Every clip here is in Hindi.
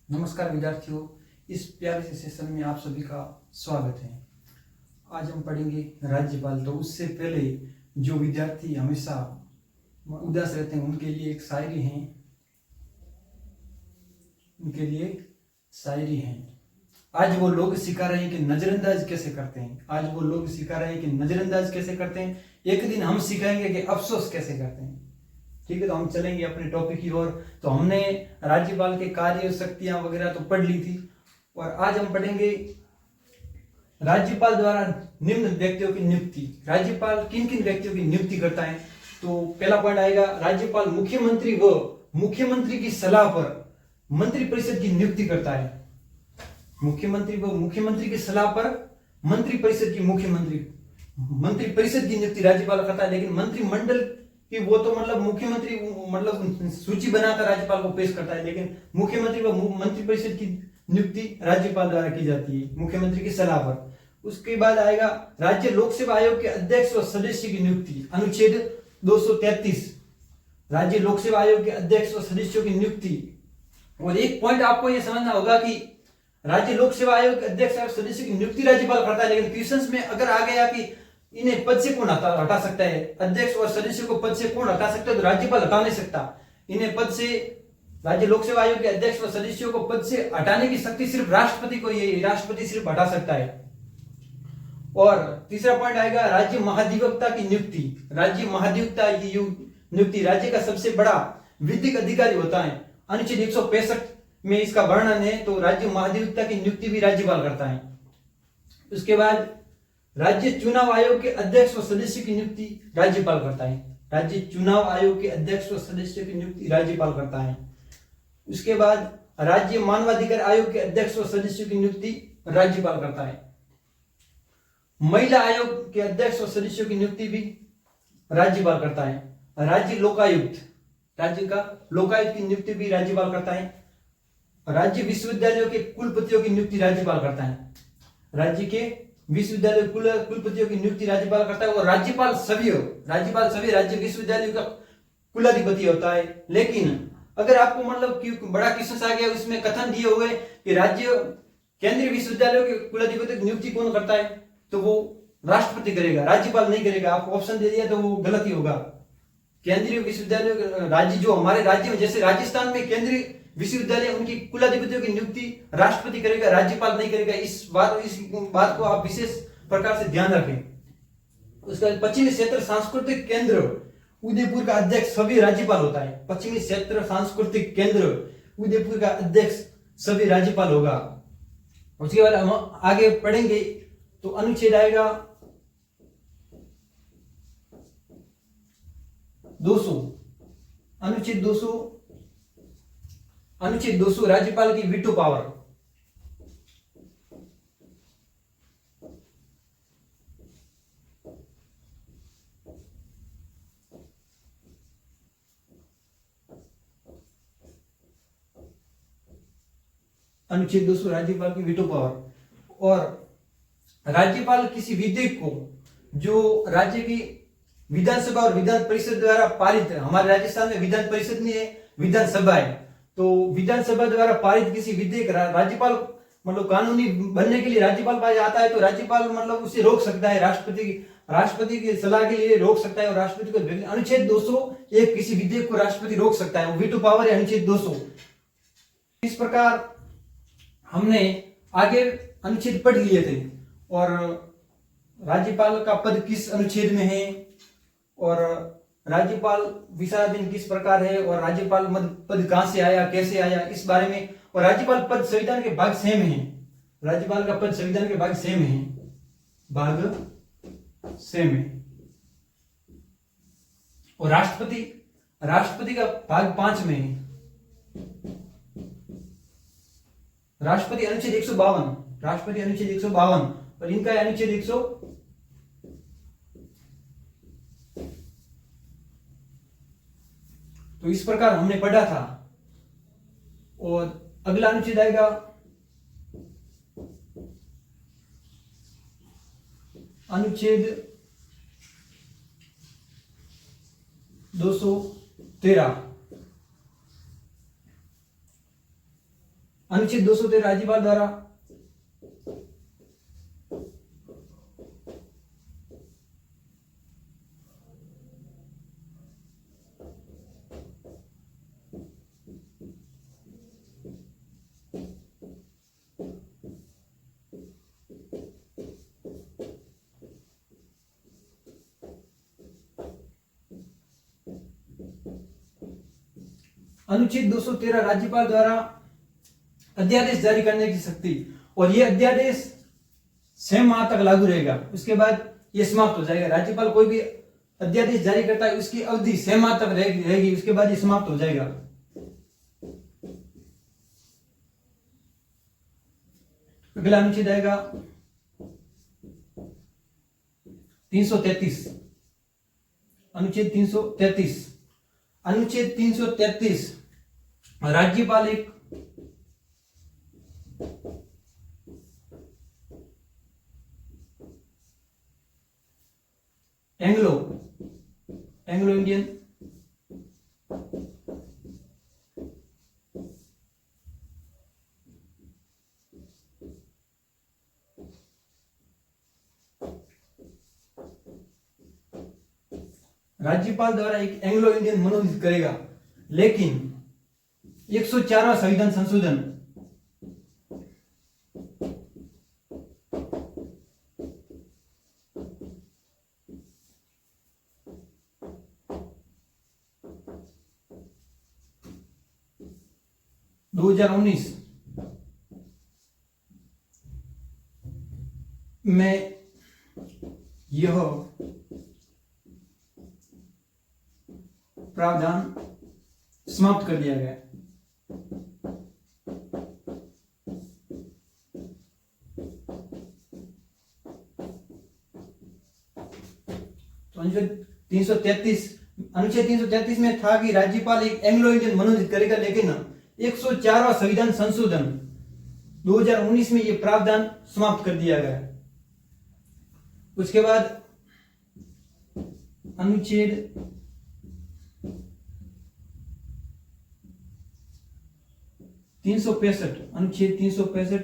नमस्कार विद्यार्थियों, इस प्यारे से सेशन में आप सभी का स्वागत है। आज हम पढ़ेंगे राज्यपाल। तो उससे पहले जो विद्यार्थी हमेशा उदास रहते हैं उनके लिए एक शायरी है, आज वो लोग सिखा रहे हैं कि नजरअंदाज कैसे करते हैं। एक दिन हम सिखाएंगे कि अफसोस कैसे करते हैं। ठीक है, तो हम चलेंगे अपने टॉपिक की ओर। तो हमने राज्यपाल के कार्य, शक्तियां वगैरह तो पढ़ ली थी, और आज हम पढ़ेंगे राज्यपाल द्वारा निम्न व्यक्तियों की नियुक्ति। राज्यपाल किन किन व्यक्तियों की नियुक्ति करता है। तो पहला पॉइंट आएगा, राज्यपाल मुख्यमंत्री की सलाह पर मंत्रिपरिषद की नियुक्ति करता है। मुख्यमंत्री की सलाह पर मंत्रिपरिषद की नियुक्ति राज्यपाल करता है। लेकिन मंत्रिमंडल कि वो तो मुख्यमंत्री सूची बनाकर राज्यपाल को पेश करता है, लेकिन मुख्यमंत्री व मंत्रिपरिषद की नियुक्ति राज्यपाल द्वारा की जाती है मुख्यमंत्री की सलाह पर। उसके बाद आएगा राज्य लोक सेवा आयोग के अध्यक्ष व सदस्य की नियुक्ति, अनुच्छेद 233, राज्य लोक सेवा आयोग के अध्यक्ष व सदस्यों की नियुक्ति। और एक पॉइंट आपको यह समझना होगा कि राज्य लोक सेवा आयोग के अध्यक्ष और सदस्य की नियुक्ति राज्यपाल करता है, लेकिन क्वेश्चंस में अगर आ गया कि इन्हें पद से कौन हटा सकता है, अध्यक्ष और सदस्य को पद से कौन हटा सकता है, तो राज्यपाल हटा नहीं सकता। इन्हें पद से, राज्य लोक सेवा आयोग के अध्यक्ष और सदस्यों को पद से हटाने की शक्ति सिर्फ राष्ट्रपति को, ये राष्ट्रपति सिर्फ हटा सकता है। और तीसरा पॉइंट आएगा राज्य महाधिवक्ता की नियुक्ति। राज्य महाधिवक्ता की नियुक्ति राज्य का सबसे बड़ा विधिक अधिकारी होता है। अनुच्छेद 165 में इसका वर्णन है। तो राज्य महाधिवक्ता की नियुक्ति भी राज्यपाल करता है। उसके बाद राज्य चुनाव आयोग के अध्यक्ष व सदस्य की नियुक्ति राज्यपाल करता है। राज्य चुनाव आयोग के अध्यक्ष व सदस्य की नियुक्ति राज्यपाल करता है। उसके बाद राज्य मानवाधिकार आयोग के अध्यक्ष व सदस्य की नियुक्ति राज्यपाल करता है। महिला आयोग के अध्यक्ष व सदस्यों की नियुक्ति भी राज्यपाल करता है। राज्य का लोकायुक्त की नियुक्ति भी राज्यपाल करता है। राज्य विश्वविद्यालयों के कुलपतियों की नियुक्ति राज्यपाल करता है। राज्य के विश्वविद्यालय कुलपतियों की नियुक्ति राज्यपाल करता है। और राज्यपाल सभी राज्य विश्वविद्यालयों का कुलाधिपति होता है। लेकिन अगर आपको बड़ा क्वेश्चन आ गया, उसमें कथन दिए हुए कि राज्य केंद्रीय विश्वविद्यालयों के कुलाधिपति की नियुक्ति कौन करता है, तो वो राष्ट्रपति करेगा, राज्यपाल नहीं करेगा। आपको ऑप्शन दे दिया तो वो गलत ही होगा। केंद्रीय विश्वविद्यालय राज्य, जो हमारे राज्य में, जैसे राजस्थान में केंद्रीय विश्वविद्यालय, उनकी कुलाधिपतियों की नियुक्ति राष्ट्रपति करेगा, राज्यपाल नहीं करेगा। इस बात को आप विशेष प्रकार से ध्यान रखें। उसका पश्चिमी क्षेत्र सांस्कृतिक केंद्र उदयपुर का अध्यक्ष सभी राज्यपाल होता है। पश्चिमी क्षेत्र सांस्कृतिक केंद्र उदयपुर का अध्यक्ष सभी राज्यपाल होगा। उसके बाद हम आगे पढ़ेंगे तो अनुच्छेद आएगा 200। अनुच्छेद 200 राज्यपाल की वीटो पावर। अनुच्छेद 200 राज्यपाल की वीटो पावर। और राज्यपाल किसी विधेयक को जो राज्य की विधानसभा और विधान परिषद द्वारा पारित है, हमारे राजस्थान में विधान परिषद नहीं है, विधानसभा है, तो विधानसभा द्वारा पारित किसी विधेयक राज्यपाल कानूनी बनने के लिए राज्यपाल पास आता है, तो राज्यपाल उसे रोक सकता है, राष्ट्रपति की सलाह के लिए रोक सकता है। और राष्ट्रपति को अनुच्छेद 201 किसी विधेयक को राष्ट्रपति रोक सकता है, वो वीटो पावर है अनुच्छेद 200। इस प्रकार हमने आगे अनुच्छेद पढ़ लिए थे। और राज्यपाल का पद किस अनुच्छेद में है, और राज्यपाल विचाराधीन किस प्रकार है, और राज्यपाल पद कहां से आया, कैसे आया, इस बारे में। और राज्यपाल पद संविधान के भाग सेम है। राज्यपाल का पद संविधान के भाग सेम है। और राष्ट्रपति का भाग 5 में है। राष्ट्रपति अनुच्छेद 152 और इनका अनुच्छेद 100। तो इस प्रकार हमने पढ़ा था। और अगला अनुच्छेद आएगा अनुच्छेद 213। अनुच्छेद 213 राज्यपाल द्वारा अनुच्छेद 213 राज्यपाल द्वारा अध्यादेश जारी करने की शक्ति, और यह अध्यादेश 6 माह तक लागू रहेगा। उसके बाद यह समाप्त हो जाएगा। राज्यपाल कोई भी अध्यादेश जारी करता है उसकी अवधि 6 माह तक रहेगी, उसके बाद यह समाप्त हो जाएगा। अगला अनुच्छेद आएगा 333। अनुच्छेद 333, अनुच्छेद 333 राज्यपाल एक एंग्लो इंडियन राज्यपाल द्वारा एक एंग्लो इंडियन मनोनीत करेगा, लेकिन 104वां संविधान संशोधन दो 2019 में यह प्रावधान समाप्त कर दिया गया। तो अनुच्छेद 333 में था कि राज्यपाल एक एंग्लो इंडियन मनोनीत करेगा, लेकिन 104वां संविधान संशोधन 2019 में यह प्रावधान समाप्त कर दिया गया। उसके बाद अनुच्छेद 365, अनुच्छेद 365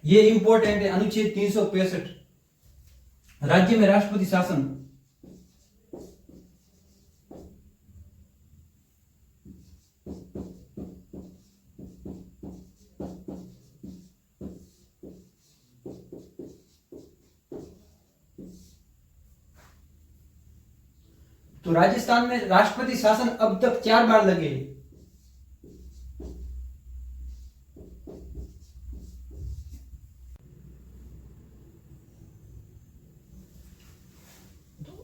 ये इंपॉर्टेंट है। अनुच्छेद 365 राज्य में राष्ट्रपति शासन। तो राजस्थान में राष्ट्रपति शासन अब तक 4 बार लगे।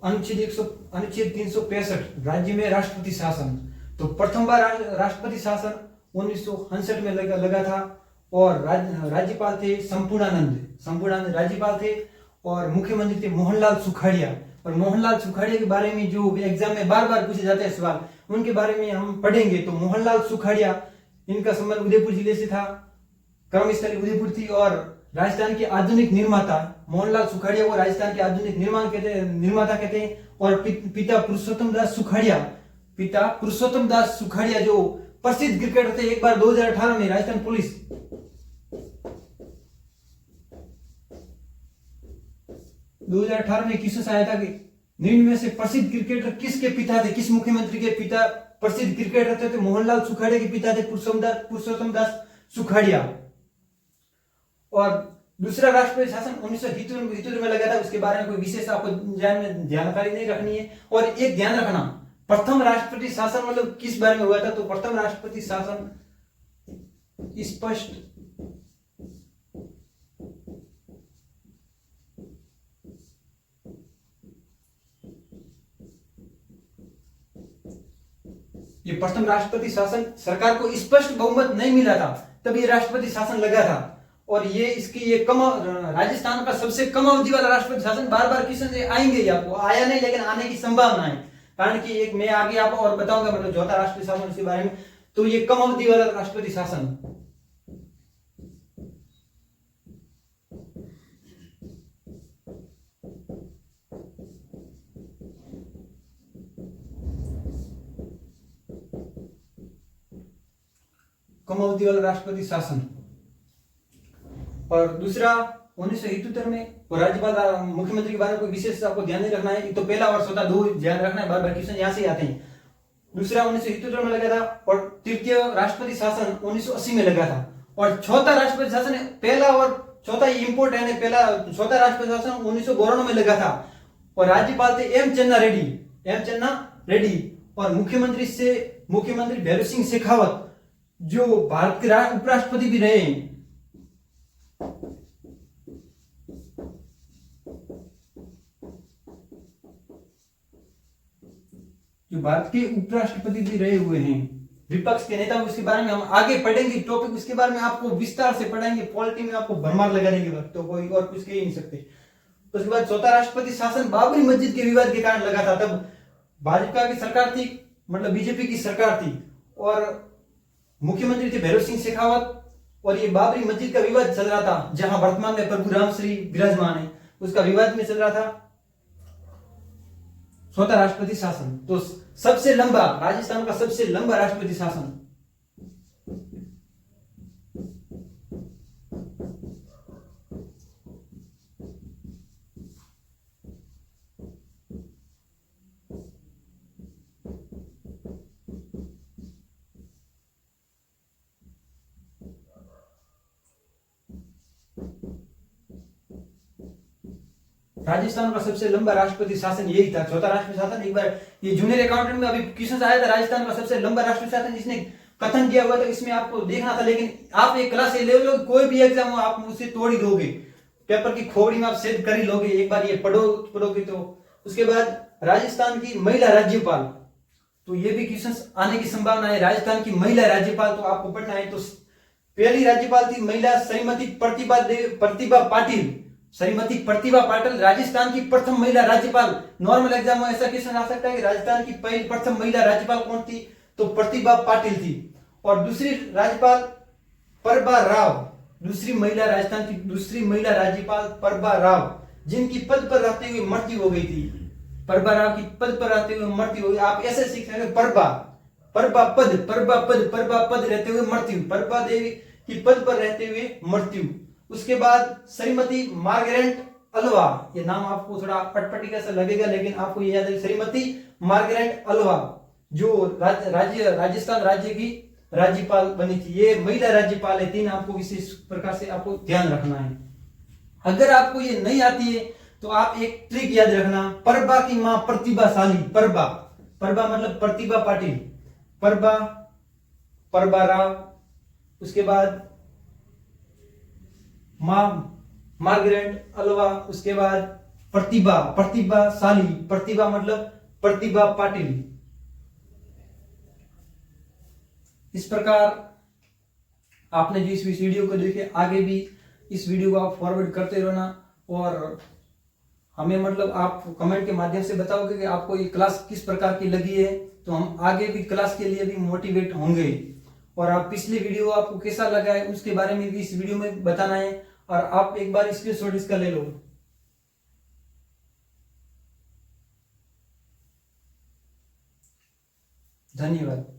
अनुच्छेद 365 राज्य में राष्ट्रपति शासन। तो प्रथम बार राष्ट्रपति शासन 1969 में लगा था, और राज्यपाल थे संपूर्णानंद राज्यपाल थे, और मुख्यमंत्री थे मोहनलाल सुखाड़िया। और मोहनलाल सुखाड़िया के बारे में जो एग्जाम में बार बार पूछे जाते हैं सवाल, उनके बारे में हम पढ़ेंगे। तो मोहनलाल सुखाड़िया, इनका संबंध उदयपुर जिले से था, कर्मस्थली उदयपुर थी, और राजस्थान के आधुनिक निर्माता मोहनलाल सुखाड़िया को राजस्थान के आधुनिक निर्माता कहते हैं। और पिता पुरुषोत्तम दास सुखाड़िया जो प्रसिद्ध क्रिकेटर थे। एक बार 2018 में राजस्थान पुलिस 2018 में किसने सहायता की 99 से प्रसिद्ध क्रिकेटर किसके पिता थे, किस मुख्यमंत्री के पिता प्रसिद्ध क्रिकेटर थे? तो मोहनलाल सुखाड़िया के पिता थे पुरुषोत्तम दास सुखाड़िया। और दूसरा राष्ट्रपति शासन 1977 में लगा था, उसके बारे में कोई विशेष आपको जानकारी नहीं रखनी है। और एक ध्यान रखना, प्रथम राष्ट्रपति शासन मतलब किस बारे में हुआ था? तो प्रथम राष्ट्रपति शासन स्पष्ट ये प्रथम राष्ट्रपति शासन सरकार को स्पष्ट बहुमत नहीं मिला था, तब ये राष्ट्रपति शासन लगा था। और ये राजस्थान का सबसे कम अवधि वाला राष्ट्रपति शासन। बार बार क्वेश्चन आएंगे, आपको आया नहीं लेकिन आने की संभावना है, कारण कि एक मैं आगे आपको और बताऊंगा मतलब चौथा राष्ट्रपति शासन उसके बारे में। तो ये कम अवधि वाला राष्ट्रपति शासन। कम अवधि वाला राष्ट्रपति शासन। और दूसरा 1971 में वो राज्यपाल मुख्यमंत्री के बारे में कोई विशेष आपको ध्यान नहीं रखना है, तो पहला वर्ष होता, दो ध्यान रखना है, बार बार क्वेश्चन यहाँ से आते हैं। दूसरा 1971 में लगा था, और तृतीय राष्ट्रपति शासन 1980 में लगा था, और चौथा राष्ट्रपति शासन पहला और चौथा इंपोर्टेंट है, पहला चौथा राष्ट्रपति शासन 1992 में लगा था, और राज्यपाल थे एम चन्ना रेड्डी, और मुख्यमंत्री भैरव सिंह शेखावत जो भारत के उपराष्ट्रपति भी रहे हैं। जो भारत के उपराष्ट्रपति भी रहे हुए हैं, विपक्ष के नेता, उसके बारे में हम आगे पढ़ेंगे टॉपिक, उसके बारे में आपको विस्तार से पढ़ाएंगे, पॉलिटी में आपको भरमार लगा देंगे वक्त, तो कोई और कुछ कह ही नहीं सकते। उसके बाद चौथा राष्ट्रपति शासन बाबरी मस्जिद के विवाद के कारण लगा था, तब भाजपा की सरकार थी, मतलब बीजेपी की सरकार थी, और मुख्यमंत्री थे भैरव सिंह शेखावत, और ये बाबरी मस्जिद का विवाद चल रहा था, जहां वर्तमान में प्रभु राम श्री विराजमान है, उसका विवाद में चल रहा था चौथा राष्ट्रपति शासन। तो सबसे लंबा, राजस्थान का सबसे लंबा राष्ट्रपति शासन, राजस्थान का सबसे लंबा राष्ट्रपति शासन यही था, चौथा राष्ट्रपति शासन। एक बार ये जूनियर अकाउंटेंट में अभी क्वेश्चन आया था, राजस्थान का सबसे लंबा राष्ट्रपति शासन जिसने कथन किया हुआ था, इसमें आपको देखना था, लेकिन आप एक क्लास ले लो, कोई भी एग्जाम हो आप उसे तोड़ ही दोगे, पेपर की खोपड़ी में आप सेट कर ही लोगे, एक बार ये पढ़ोगे तो। उसके बाद राजस्थान की महिला राज्यपाल, तो ये भी क्वेश्चन आने की संभावना है, राजस्थान की महिला राज्यपाल, तो आपको पढ़ना है। तो पहली राज्यपाल थी महिला श्रीमती प्रतिभा पाटिल, राजस्थान की प्रथम महिला राज्यपाल। नॉर्मल एग्जाम में ऐसा क्वेश्चन आ सकता है कि राजस्थान की प्रथम महिला राज्यपाल कौन थी, तो प्रतिभा पाटिल थी। और दूसरी राज्यपाल प्रभा राव, राजस्थान की दूसरी महिला राज्यपाल प्रभा राव, जिनकी पद पर रहते हुए मृत्यु हो गई थी। प्रभा राव की पद पर रहते हुए मृत्यु हो गई। आप ऐसे सीख रहे हैं, प्रभा पद रहते हुए मृत्यु, प्रभा देवी की पद पर रहते हुए मृत्यु। उसके बाद श्रीमती मार्गरेट अल्वा, ये नाम आपको थोड़ा पटपटी कैसा लगेगा, लेकिन आपको ये याद है, श्रीमती मार्गरेट अल्वा जो राजस्थान राज्य की राज्यपाल बनी थी, ये महिला राज्यपाल है। तीन आपको विशेष प्रकार से आपको ध्यान रखना है। अगर आपको ये नहीं आती है तो आप एक ट्रिक याद रखना, प्रभा की मां प्रतिभाशाली, प्रभा मतलब प्रतिभा पाटिल, प्रभा राव, उसके बाद मां मार्गरेट अल्वा, उसके बाद प्रतिभाशाली, प्रतिभा मतलब प्रतिभा पाटिल। इस प्रकार आपने जो इस वीडियो को देखे, आगे भी इस वीडियो को आप फॉरवर्ड करते रहना, और हमें मतलब आप कमेंट के माध्यम से बताओगे कि आपको ये क्लास किस प्रकार की लगी है, तो हम आगे भी क्लास के लिए भी मोटिवेट होंगे। और आप पिछली वीडियो आपको कैसा लगा है उसके बारे में भी इस वीडियो में बताना है, और आप एक बार स्क्रीनशॉट इसका ले लो। धन्यवाद।